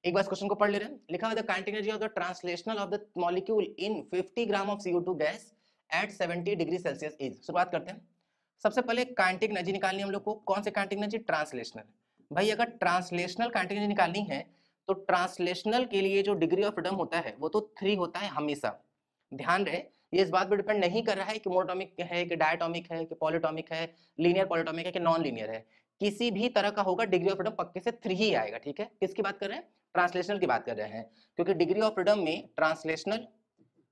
एक बार क्वेश्चन को पढ़ ले रहे हैं। लिखा हुआ the kinetic energy of the translational of the molecule in 50 gram of CO2 gas at 70 degree Celsius is. शुरुआत करते हैं। सबसे पहले काइनेटिक एनर्जी निकालनी है हम लोग को। कौन से काइनेटिक एनर्जी? ट्रांसलेशनल। भाई अगर ट्रांसलेशनल काइनेटिक एनर्जी निकालनी है तो ट्रांसलेशनल के लिए जो डिग्री ऑफ फ्रीडम होता है वो तो 3 होता है हमेशा। ध्यान रहे, ये इस बात पर डिपेंड नहीं कर रहा है कि मोनोटॉमिक है कि डायटोमिक है कि पॉलीटॉमिक है, लीनियर पॉलीटॉमिक है कि नॉन लीनियर है, किसी भी तरह का होगा डिग्री ऑफ फ्रीडम पक्के से 3 ही आएगा। ठीक है, किसकी बात कर रहे हैं? ट्रांसलेशनल की बात कर रहे हैं, क्योंकि डिग्री ऑफ फ्रीडम में ट्रांसलेशनल,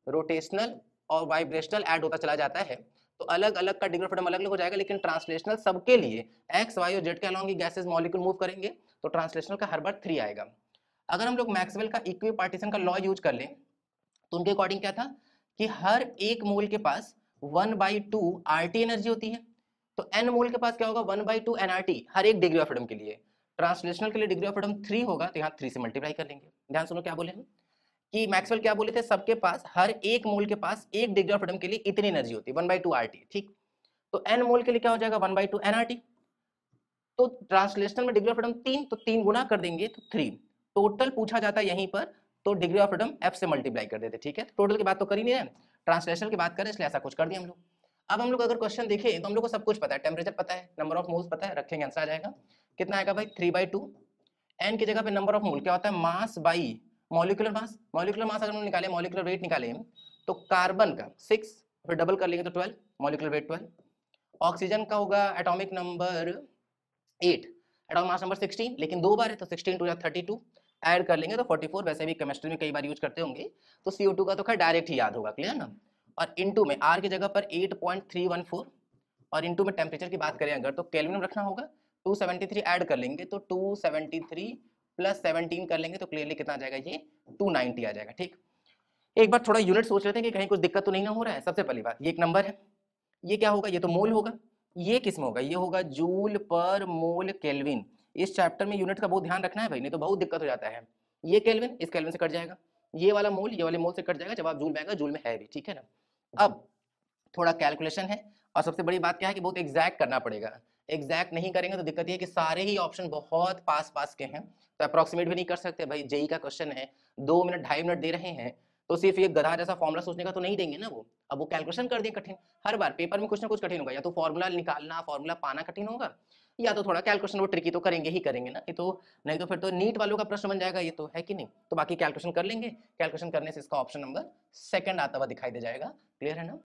रोटेशनल और वाइब्रेशनल ऐड होता चला जाता है, तो अलग अलग का डिग्री ऑफ फ्रीडम अलग अलग हो जाएगा, लेकिन ट्रांसलेशनल सबके लिए एक्स वाई और जेड के अलॉन्ग गैसेस मॉलिक्यूल मूव करेंगे तो ट्रांसलेशनल का हर बार 3 आएगा। अगर हम लोग मैक्सवेल का इक्वी पार्टीशन का लॉ यूज कर लें तो उनके अकॉर्डिंग क्या था कि हर एक मोल के पास 1/2 RT एनर्जी होती है, तो n मोल के पास क्या होगा? 1/2 nRT हर एक डिग्री ऑफ फ्रीडम के लिए। ट्रांसलेशनल के लिए डिग्री ऑफ फ्रीडम 3 होगा, तो यहाँ 3 से मल्टीप्लाई कर लेंगे। ध्यान सुनो क्या बोले हम कि मैक्सवेल क्या बोले थे, सबके पास हर एक मोल के पास एक डिग्री ऑफ फ्रीडम के लिए इतनी एनर्जी होती है 1/2 RT। ठीक, तो n मोल के लिए क्या हो जाएगा? 1/2 nRT। तो ट्रांसलेशनल में डिग्री ऑफ फ्रीडम 3, तो 3 गुना कर देंगे तो 3 टोटल पूछा जाता है यहीं पर, तो डिग्री ऑफ फ्रीडम f से मल्टीप्लाई कर देते। ठीक है, टोटल की बात तो कर ही नहीं रहे, ट्रांसलेशनल की बात करें इसलिए ऐसा कुछ कर दिया हम लोग। अब हम लोग अगर क्वेश्चन देखें तो हम लोग को सब कुछ पता है, टेम्परेचर पता है, नंबर ऑफ मोल्स पता है, रखेंगे आंसर आ जाएगा। कितना आएगा भाई? 3/2। n की जगह पे नंबर ऑफ मोल क्या होता है? Mass by molecular mass. Molecular mass अगर हम निकाले, मॉलिक्यूलर वेट निकाले तो कार्बन का 6, फिर डबल कर लेंगे तो 12, मॉलिक्यूलर वेट 12। ऑक्सीजन का होगा atomic number 8, atomic mass number 16, लेकिन 2 बार है तो 16 2 32, ऐड कर लेंगे तो 44। वैसे भी केमिस्ट्री में कई बार यूज करते होंगे, तो CO2 का तो खैर डायरेक्ट ही याद होगा, क्लियर ना। और इनटू में R की जगह पर 8.314, और इनटू में टेम्परेचर की बात करें अगर तो केल्विन में रखना होगा, 273 ऐड कर लेंगे तो 273 प्लस 17 कर लेंगे तो क्लियरली कितना आ जाएगा? ये 290 आ जाएगा। ठीक, एक बार थोड़ा यूनिट सोच लेते हैं कि कहीं कुछ दिक्कत तो नहीं ना हो रहा है। सबसे पहली बात, ये एक नंबर है, ये क्या होगा? ये तो मोल होगा, ये किस में होगा? ये होगा जूल पर मोल केल्विन। इस चैप्टर में यूनिट का बहुत ध्यान रखना है भाई, नहीं तो बहुत दिक्कत हो जाता है। ये केल्विन इस केल्विन से कट जाएगा, ये वाला मोल ये वाले मोल से कट जाएगा, जवाब जूल में आएगा, जूल में है भी। ठीक है ना। अब थोड़ा कैलकुलेशन है, और सबसे बड़ी बात क्या है कि बहुत एग्जैक्ट करना पड़ेगा। एग्जैक्ट नहीं करेंगे तो दिक्कत ये है कि सारे ही ऑप्शन बहुत पास पास के हैं, तो अप्रोक्सीमेट भी नहीं कर सकते भाई। जेई का क्वेश्चन है, 2 मिनट 2.5 मिनट दे रहे हैं, तो सिर्फ ये गधा जैसा फॉर्मूला सोचने का तो नहीं देंगे ना वो। अब वो कैलकुलेशन कर दिए कठिन, हर बार पेपर में कुछ ना कुछ कठिन होगा, या तो फॉर्मूला निकालना, फॉर्मूला पाना कठिन होगा, या तो थोड़ा कैलकुलेशन वो ट्रिकी तो करेंगे ही करेंगे ना। ये तो नहीं तो फिर तो नीट वालों का प्रश्न बन जाएगा, ये तो है कि नहीं। तो बाकी कैलकुलेशन कर लेंगे, कैलकुलेशन करने से इसका ऑप्शन नंबर 2 आता हुआ दिखाई दे जाएगा। क्लियर है ना।